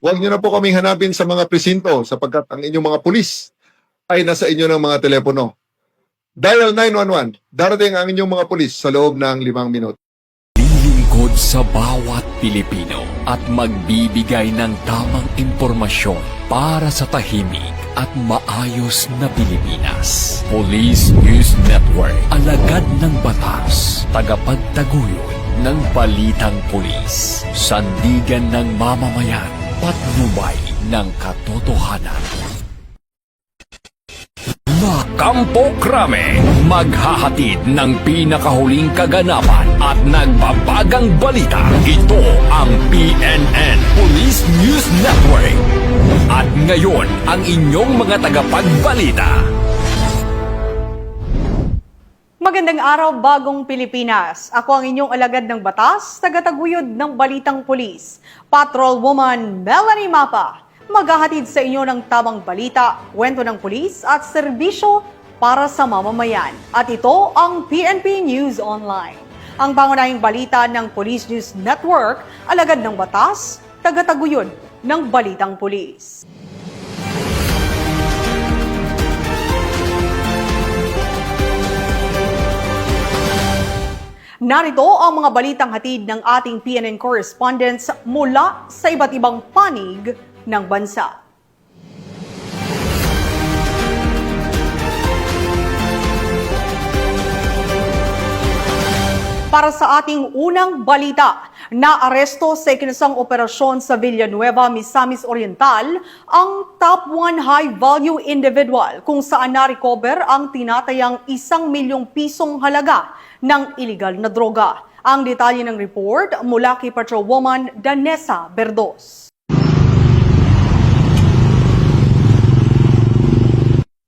Huwag niyo na po kaming hanapin sa mga presinto sapagkat ang inyong mga pulis ay nasa inyo ng mga telepono. Dial 911. Darating ang inyong mga pulis sa loob ng 5 minuto. Lilingkod sa bawat Pilipino at magbibigay ng tamang impormasyon para sa tahimik at maayos na Pilipinas. Police News Network, alagad ng batas, tagapagtaguyod ng balitang pulis, sandigan ng mamamayan, patnubay ng katotohanan. Kampo Krame, maghahatid ng pinakahuling kaganapan at nagbabagang balita. Ito ang PNN Police News Network. At ngayon, ang inyong mga tagapagbalita. Magandang araw, bagong Pilipinas. Ako ang inyong alagad ng batas, tagataguyod ng balitang pulis, Patrolwoman Melanie Mapa. Maghahatid sa inyo ng tamang balita, kwento ng pulis at serbisyo para sa mamamayan. At ito ang PNP News Online. Ang pangunahing balita ng Police News Network, alagad ng batas, tagataguyod ng balitang pulis. Narito ang mga balitang hatid ng ating PNN correspondents mula sa iba't ibang panig ng bansa. Para sa ating unang balita, naaresto sa ikinasang operasyon sa Villanueva, Misamis Oriental ang top 1 high-value individual kung saan na-recover ang tinatayang 1 milyong pisong halaga ng iligal na droga. Ang detalye ng report mula kay Patrolwoman Danessa Berdos.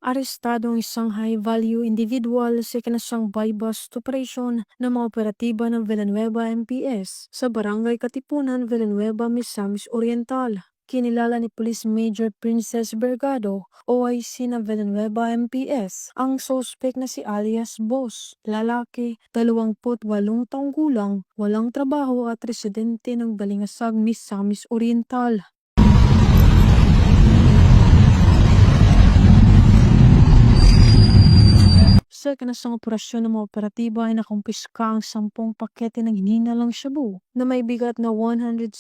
Arestado ang isang high-value individual sa ikinasang buy-bust operation ng mga operatiba ng Villanueva MPS sa Barangay Katipunan, Villanueva, Misamis Oriental. Kinilala ni Police Major Princess Bergado, OIC ng Villanueva MPS, ang suspect na si alias Boss, lalaki, 28 taong gulang, walang trabaho at residente ng Balingasag, Misamis Oriental. Sa ikinasang operasyon ng mga operatiba ay nakumpiska ang 10 pakete ng hininalang shabu na may bigat na 160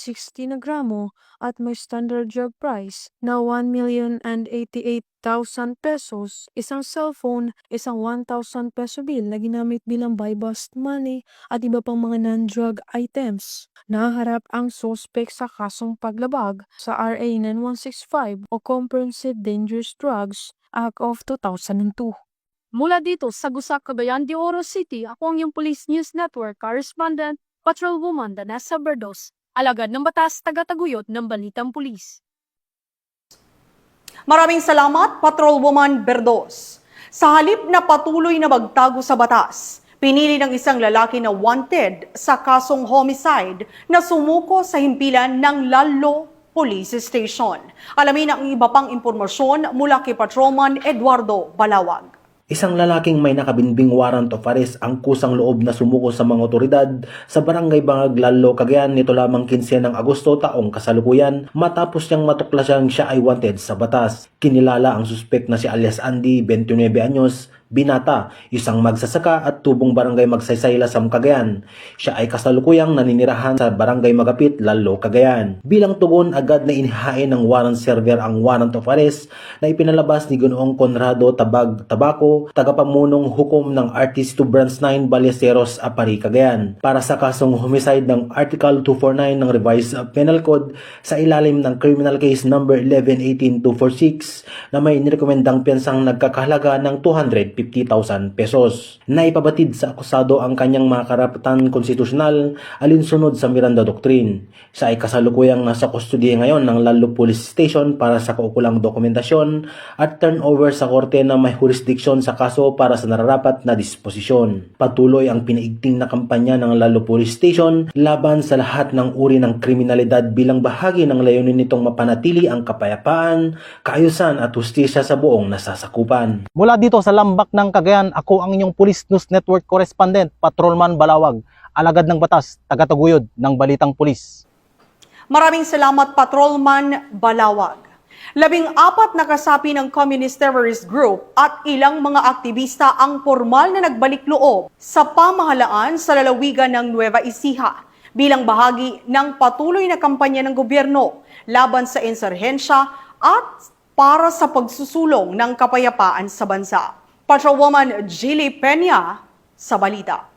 na gramo at may standard drug price na 1,088,000 pesos, isang cellphone, isang 1,000 peso bill na ginamit bilang buy-bust money at iba pang mga non-drug items. Naharap ang suspect sa kasong paglabag sa RA 9165 o Comprehensive Dangerous Drugs Act of 2002. Mula dito sa Gusak, Cagayan de Oro City, ako ang iyong Police News Network correspondent, Patrolwoman Danessa Berdos, alagad ng batas, tagataguyod ng balitang pulis. Maraming salamat, Patrolwoman Berdos. Sa halip na patuloy na magtago sa batas, pinili ng isang lalaki na wanted sa kasong homicide na sumuko sa himpilan ng Lalo Police Station. Alamin ang iba pang impormasyon mula kay Patrolman Eduardo Balawag. Isang lalaking may nakabinbing warrant of arrest ang kusang loob na sumuko sa mga otoridad sa Barangay Bangag, Lalo, Cagayan nito lamang 15 ng Agosto taong kasalukuyan matapos niyang matuklasang siya ay wanted sa batas. Kinilala ang suspect na si alias Andy, 29 anyos, binata, isang magsasaka at tubong Barangay Magsaysay, Lasam, Cagayan. Siya ay kasalukuyang naninirahan sa Barangay Magapit, Lalo, Cagayan. Bilang tugon, agad na inihain ng warrant server ang warrant of arrest na ipinalabas ni Ginoong Conrado Tabag Tabaco, tagapamunong hukom ng RT2 Branch 9 Ballesteros, Apari, Cagayan, para sa kasong homicide ng Article 249 ng Revised Penal Code sa ilalim ng Criminal Case Number 11-18246 na may nirekomendang piyensang nagkakahalaga ng 250,000 pesos. Naipabatid sa akusado ang kanyang mga karapatan konstitusyonal alinsunod sa Miranda Doctrine. Siya ay kasalukuyang nasa kustodiya ngayon ng Lalo Police Station para sa kaukulang dokumentasyon at turnover sa korte na may jurisdiksyon sa kaso para sa nararapat na disposisyon. Patuloy ang pinaigting na kampanya ng Lalo Police Station laban sa lahat ng uri ng kriminalidad bilang bahagi ng layunin nitong mapanatili ang kapayapaan, kaayusan at hustisya sa buong nasasakupan. Mula dito sa Lambak ng Cagayan, ako ang inyong Police News Network correspondent, Patrolman Balawag, alagad ng batas, tagataguyod ng balitang pulis. Maraming salamat, Patrolman Balawag. 14 na kasapi ng Communist Terrorist Group at ilang mga aktivista ang formal na nagbalik loob sa pamahalaan sa lalawigan ng Nueva Ecija bilang bahagi ng patuloy na kampanya ng gobyerno laban sa insurhensya at para sa pagsusulong ng kapayapaan sa bansa. Patrolwoman Jilly Peña sa balita.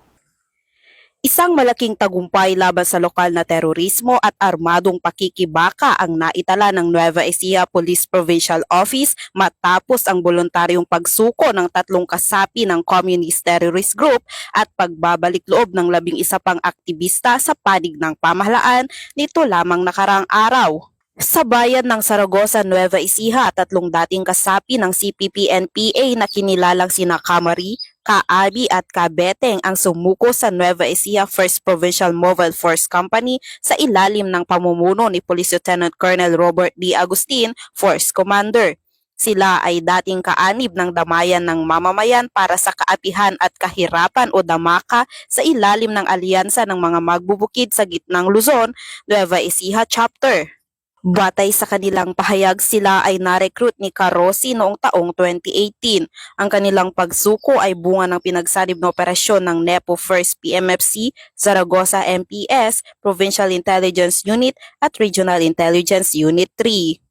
Isang malaking tagumpay laban sa lokal na terorismo at armadong pakikibaka ang naitala ng Nueva Ecija Police Provincial Office matapos ang voluntaryong pagsuko ng 3 kasapi ng Communist Terrorist Group at pagbabalik loob ng 11 pang aktivista sa panig ng pamahalaan nito lamang nakaraang araw. Sa bayan ng Zaragoza, Nueva Ecija, 3 dating kasapi ng CPP-NPA na kinilalang sina Kamari, Kaabi at Kabeteng ang sumuko sa Nueva Ecija 1st Provincial Mobile Force Company sa ilalim ng pamumuno ni Police Lieutenant Colonel Robert D. Agustin, Force Commander. Sila ay dating kaanib ng damayan ng mamamayan para sa kaapihan at kahirapan o damaka sa ilalim ng alyansa ng mga magbubukid sa gitnang Luzon, Nueva Ecija Chapter. Batay sa kanilang pahayag, sila ay na-recruit ni Carosi noong taong 2018. Ang kanilang pagsuko ay bunga ng pinagsanib na operasyon ng NEPO 1st PMFC, Zaragoza MPS, Provincial Intelligence Unit at Regional Intelligence Unit 3.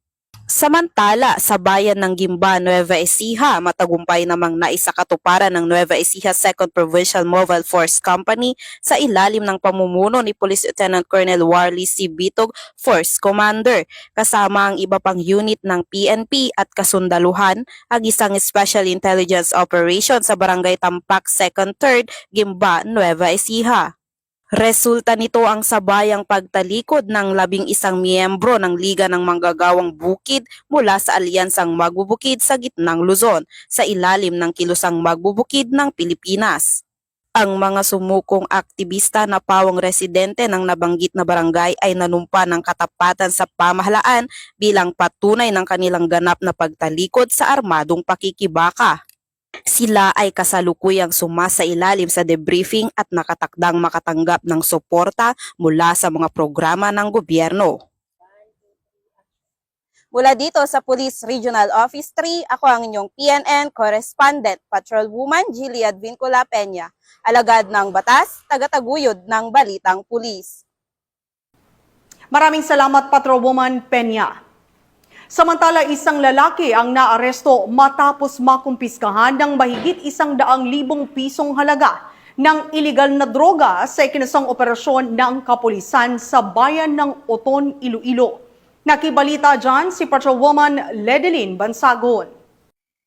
Samantala, sa bayan ng Gimba, Nueva Ecija, matagumpay namang naisakatuparan ng Nueva Ecija 2nd Provincial Mobile Force Company sa ilalim ng pamumuno ni Police Lieutenant Colonel Warley C. Bitog, Force Commander, kasama ang iba pang unit ng PNP at kasundaluhan, ang isang Special Intelligence Operation sa Barangay Tampak 2nd 3rd, Gimba, Nueva Ecija. Resulta nito ang sabayang pagtalikod ng 11 miyembro ng Liga ng Manggagawang Bukid mula sa Alyansang Magbubukid sa Gitnang Luzon sa ilalim ng Kilusang Magbubukid ng Pilipinas. Ang mga sumukong aktivista na pawang residente ng nabanggit na barangay ay nanumpa ng katapatan sa pamahalaan bilang patunay ng kanilang ganap na pagtalikod sa armadong pakikibaka. Sila ay kasalukuyang sumasailalim sa debriefing at nakatakdang makatanggap ng suporta mula sa mga programa ng gobyerno. Mula dito sa Police Regional Office 3, ako ang inyong PNN Correspondent, Patrolwoman Jilly Advincula Peña, alagad ng batas, tagataguyod ng balitang pulis. Maraming salamat, Patrolwoman Peña. Samantala, isang lalaki ang naaresto matapos makumpiskahan ng mahigit 100,000 pisong halaga ng iligal na droga sa ikinasang operasyon ng kapulisan sa bayan ng Oton, Iloilo. Nakibalita dyan si Patrolwoman Ledeline Bansagon.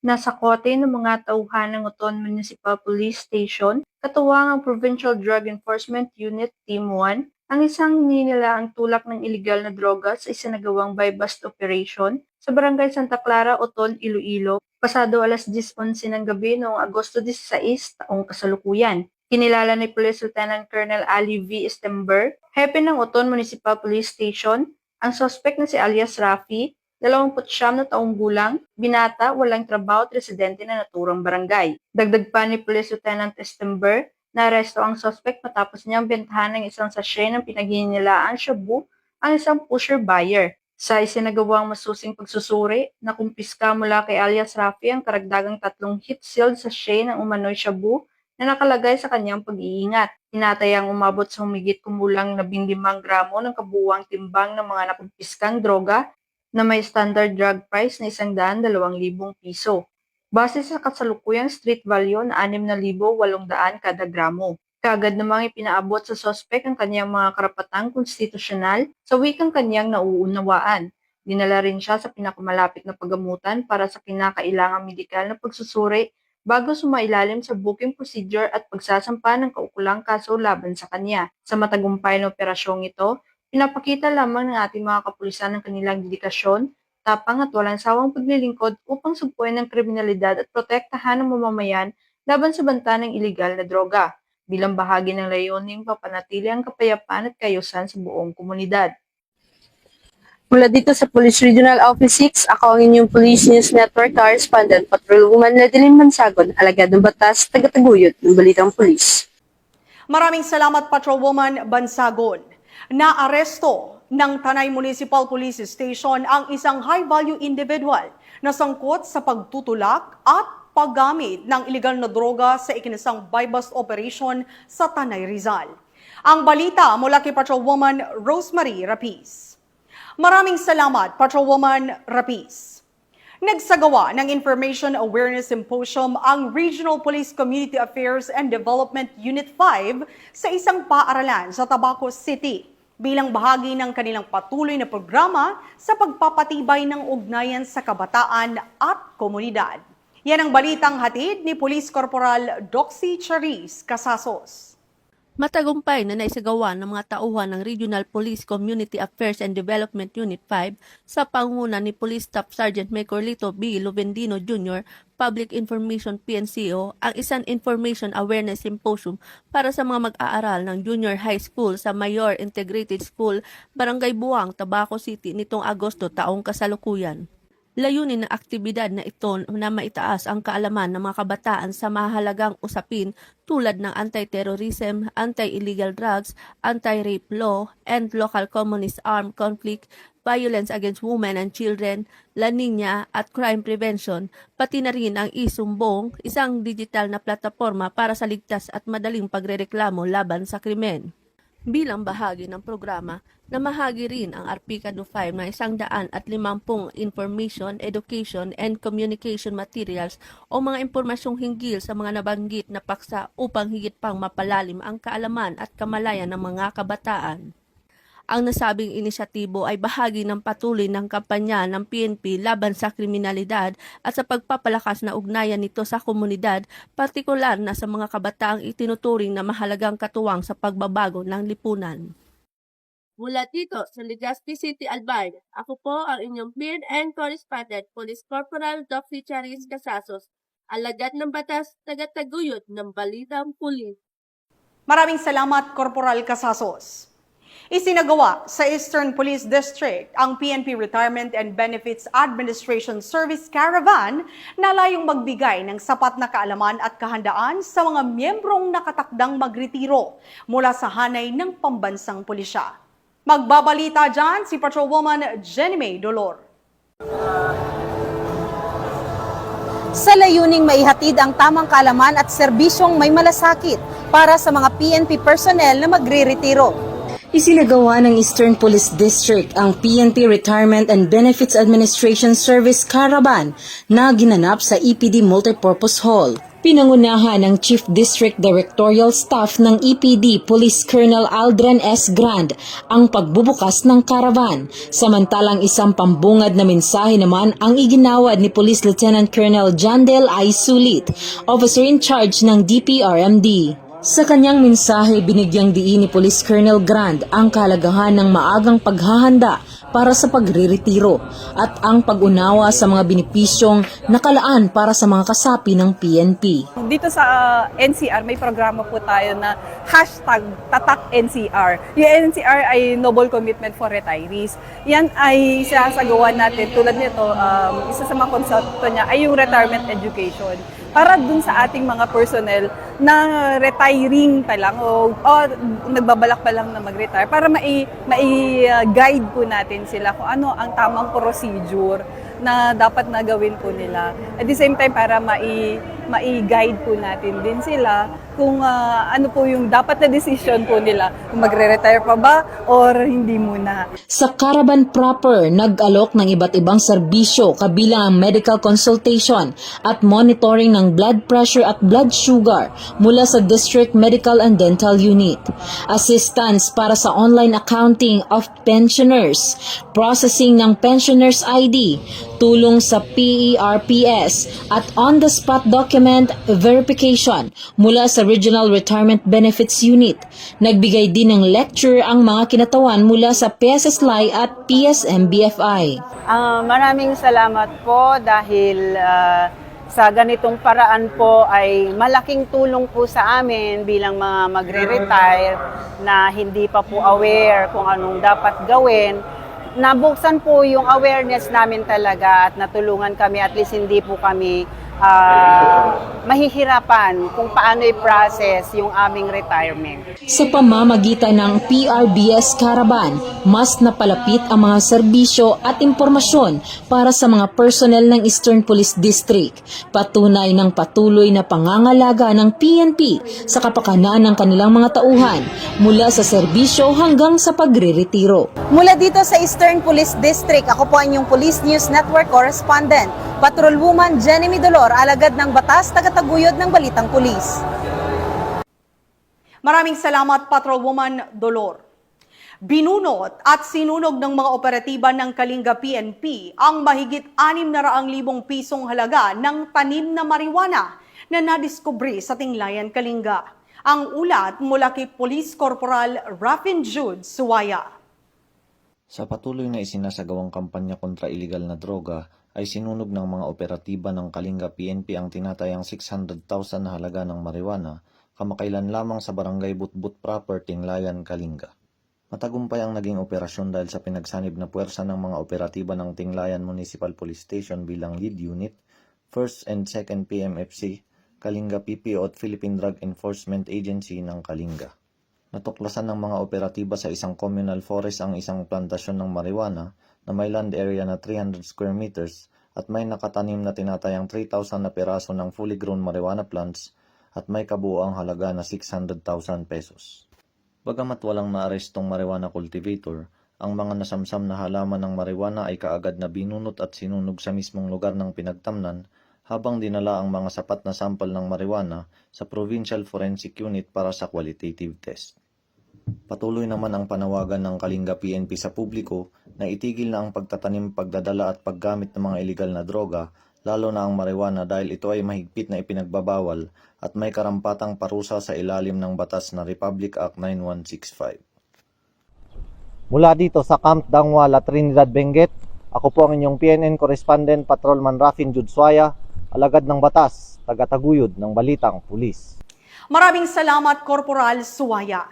Nasa kote ng mga tauhan ng Oton Municipal Police Station, katuwang ang Provincial Drug Enforcement Unit Team 1, ang isang ninila ang tulak ng iligal na droga sa isinagawang buy-bust operation sa Barangay Santa Clara, Oton, Iloilo, pasado alas 10:11 ng gabi noong Agosto 16 taong kasalukuyan. Kinilala ni Police Lieutenant Colonel Ali V. Estember, hepe ng Oton Municipal Police Station, ang suspect na si alias Rafi, 29 na taong gulang, binata, walang trabaho at residente na naturang barangay. Dagdag pa ni Police Lieutenant Estember, naaresto ang suspect matapos niyang bentahan ng isang sachet ng pinaghihinilaan shabu ang isang pusher buyer. Sa isinagawang masusing pagsusuri, nakumpiska mula kay alias Rafi ang karagdagang 3 heat-sealed sachet ng umano'y shabu na nakalagay sa kanyang pag-iingat. Tinatayang umabot sa humigit kumulang 15 gramo ng kabuuang timbang ng mga nakumpiskang droga na may standard drug price na 102,000 piso. Base sa kasalukuyang street value na 6,800 kada gramo. Kaagad namang ipinaabot sa sospek ang kanyang mga karapatang konstitusyonal sa wikang kanyang nauunawaan. Dinala rin siya sa pinakamalapit na paggamutan para sa kinakailangang medikal na pagsusuri bago sumailalim sa booking procedure at pagsasampa ng kaukulang kaso laban sa kanya. Sa matagumpay na operasyong ito, pinapakita lamang ng ating mga kapulisan ng kanilang dedikasyon, tapang at walang sawang paglilingkod upang sugpuin ng kriminalidad at protektahan ng mamamayan laban sa banta ng iligal na droga, bilang bahagi ng layuning papanatili ang kapayapaan at kaayusan sa buong komunidad. Mula dito sa Police Regional Office 6, ako ang inyong Police News Network Correspondent, Patrolwoman Ledeline Bansagon, alagad ng batas, tagataguyod ng balitang pulis. Maraming salamat, Patrolwoman Bansagon. Naaresto ng Tanay Municipal Police Station ang isang high-value individual na sangkot sa pagtutulak at paggamit ng ilegal na droga sa ikinasang buy-bust operation sa Tanay, Rizal. Ang balita mula kay Patrolwoman Rosemary Rapiz. Maraming salamat, Patrolwoman Rapiz. Nagsagawa ng Information Awareness Symposium ang Regional Police Community Affairs and Development Unit 5 sa isang paaralan sa Tabaco City bilang bahagi ng kanilang patuloy na programa sa pagpapatibay ng ugnayan sa kabataan at komunidad. Yan ang balitang hatid ni Police Corporal Doxy Charis Casasos. Matagumpay na naisagawa ng mga tauhan ng Regional Police Community Affairs and Development Unit 5 sa pangunguna ni Police Staff Sergeant Major Lito B. Lovendino Jr., Public Information PNCO, ang isang Information Awareness Symposium para sa mga mag-aaral ng Junior High School sa Mayor Integrated School, Barangay Buang, Tabaco City nitong Agosto taong kasalukuyan. Layunin ng aktibidad na ito na maitaas ang kaalaman ng mga kabataan sa mahalagang usapin tulad ng anti-terrorism, anti-illegal drugs, anti-rape law, and local communist armed conflict, violence against women and children, La Niña at crime prevention, pati na rin ang eSumbong, isang digital na plataforma para sa ligtas at madaling pagrereklamo laban sa krimen. Bilang bahagi ng programa, namahagi rin ang Arpicado 5 na 150 information, education, and communication materials o mga impormasyong hinggil sa mga nabanggit na paksa upang higit pang mapalalim ang kaalaman at kamalayan ng mga kabataan. Ang nasabing inisyatibo ay bahagi ng patuloy ng kampanya ng PNP laban sa kriminalidad at sa pagpapalakas na ugnayan nito sa komunidad, partikular na sa mga kabataang itinuturing na mahalagang katuwang sa pagbabago ng lipunan. Mula dito sa Legazpi City, Albay, ako po ang inyong PNN Correspondent, Police Corporal Doxy Charis Casasos, alagad ng batas, tagataguyod ng balitang pulis. Maraming salamat, Corporal Casasos. Isinagawa sa Eastern Police District ang PNP Retirement and Benefits Administration Service Caravan na layong magbigay ng sapat na kaalaman at kahandaan sa mga miyembrong nakatakdang magretiro mula sa hanay ng pambansang pulisya. Magbabalita dyan si Patrolwoman Jenny May Dolor. Sa layuning maihatid ang tamang kaalaman at serbisyong may malasakit para sa mga PNP personnel na magre-retiro. Isinagawa ng Eastern Police District ang PNP Retirement and Benefits Administration Service Caravan na ginanap sa EPD Multipurpose Hall. Pinangunahan ng Chief District Directorial Staff ng EPD Police Colonel Aldrin S. Grand ang pagbubukas ng caravan, samantalang isang pambungad na mensahe naman ang iginawad ni Police Lieutenant Colonel Jandel I. Sulit, Officer in Charge ng DPRMD. Sa kanyang mensahe, binigyang diin ni Police Colonel Grand ang kahalagahan ng maagang paghahanda para sa pagre-retiro at ang pag-unawa sa mga benepisyong nakalaan para sa mga kasapi ng PNP. Dito sa NCR, may programa po tayo na #TatakNCR. Yung NCR ay Noble Commitment for Retirees. Yan ay sasagawa natin. Tulad nito, isa sa mga konsepto niya ay yung retirement education. Para dun sa ating mga personnel na retiring pa lang o nagbabalak pa lang na mag-retire, para mai-guide po natin sila kung ano ang tamang procedure na dapat na gawin po nila. At the same time, para mai-guide po natin din sila kung ano po yung dapat na decision po nila, kung magre-retire pa ba or hindi muna. Sa caravan proper, nag-alok ng iba't ibang serbisyo kabilang ang medical consultation at monitoring ng blood pressure at blood sugar mula sa District Medical and Dental Unit. Assistance para sa online accounting of pensioners, processing ng pensioners ID, tulong sa PERPS at on-the-spot document verification mula sa Regional Retirement Benefits Unit. Nagbigay din ng lecture ang mga kinatawan mula sa PSSLI at PSMBFI. Maraming salamat po dahil sa ganitong paraan po ay malaking tulong po sa amin bilang mga magre-retire na hindi pa po aware kung anong dapat gawin. Nabuksan po yung awareness namin talaga at natulungan kami, at least hindi po kami mahihirapan kung paano i-process yung aming retirement. Sa pamamagitan ng PRBS Caravan, mas napalapit ang mga serbisyo at impormasyon para sa mga personnel ng Eastern Police District. Patunay ng patuloy na pangangalaga ng PNP sa kapakanan ng kanilang mga tauhan mula sa serbisyo hanggang sa pagre-retiro. Mula dito sa Eastern Police District, ako po ang inyong Police News Network Correspondent, Patrolwoman Jenny Midolor, alagad ng batas, tagataguyod ng Balitang Pulis. Maraming salamat, Patrolwoman Dolor. Binunot at sinunog ng mga operatiba ng Kalinga PNP ang mahigit 600,000 pisong halaga ng tanim na marijuana na nadiskubre sa Tinglayan, Kalinga. Ang ulat mula kay Police Corporal Rafin Jude Suwaya. Sa patuloy na isinasagawang kampanya kontra iligal na droga, ay sinunog ng mga operatiba ng Kalinga PNP ang tinatayang 600,000 na halaga ng marijuana kamakailan lamang sa Barangay Butbut Proper, Tinglayan, Kalinga. Matagumpay ang naging operasyon dahil sa pinagsanib na puwersa ng mga operatiba ng Tinglayan Municipal Police Station bilang lead unit, 1st and 2nd PMFC, Kalinga PPO at Philippine Drug Enforcement Agency ng Kalinga. Natuklasan ng mga operatiba sa isang communal forest ang isang plantasyon ng marijuana na may land area na 300 square meters at may nakatanim na tinatayang 3,000 na peraso ng fully grown marijuana plants at may kabuoang halaga na 600,000 pesos. Bagamat walang naarestong marijuana cultivator, ang mga nasamsam na halaman ng marijuana ay kaagad na binunot at sinunog sa mismong lugar ng pinagtamnan habang dinala ang mga sapat na sample ng marijuana sa Provincial Forensic Unit para sa qualitative test. Patuloy naman ang panawagan ng Kalinga PNP sa publiko na itigil na ang pagtatanim, pagdadala at paggamit ng mga iligal na droga, lalo na ang marijuana dahil ito ay mahigpit na ipinagbabawal at may karampatang parusa sa ilalim ng batas na Republic Act 9165. Mula dito sa Camp Dangwala, Trinidad, Benguet, ako po ang inyong PNN Correspondent Patrolman Rafin Jude Suwaya, alagad ng batas, tagataguyod ng Balitang Pulis. Maraming salamat, Corporal Suwaya.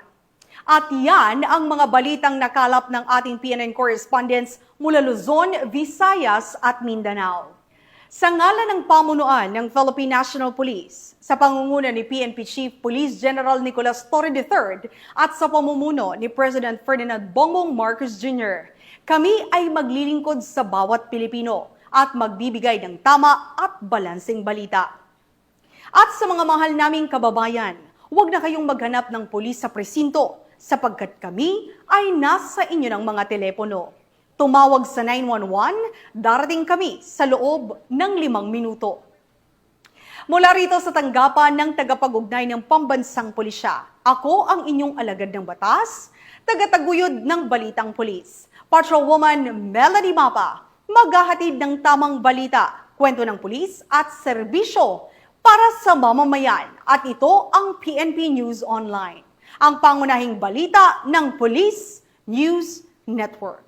At yan ang mga balitang nakalap ng ating PNN correspondents mula Luzon, Visayas at Mindanao. Sa ngalan ng pamunuan ng Philippine National Police, sa pangunguna ni PNP Chief Police General Nicolas Torre III at sa pamumuno ni President Ferdinand Bongbong Marcos Jr., kami ay maglilingkod sa bawat Pilipino at magbibigay ng tama at balanseng balita. At sa mga mahal naming kababayan, huwag na kayong maghanap ng pulis sa presinto sapagkat kami ay nasa inyo ng mga telepono. Tumawag sa 911, darating kami sa loob ng 5 minuto. Mula rito sa tanggapan ng tagapag-ugnay ng Pambansang Pulisya, ako ang inyong alagad ng batas, tagataguyod ng Balitang Pulis, Patrolwoman Melanie Mapa, maghahatid ng tamang balita, kwento ng pulis at serbisyo para sa mamamayan. At ito ang PNP News Online, ang pangunahing balita ng Police News Network.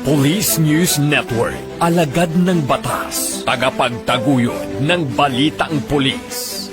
Police News Network, alagad ng batas, tagapagtaguyod ng Balitang Pulis.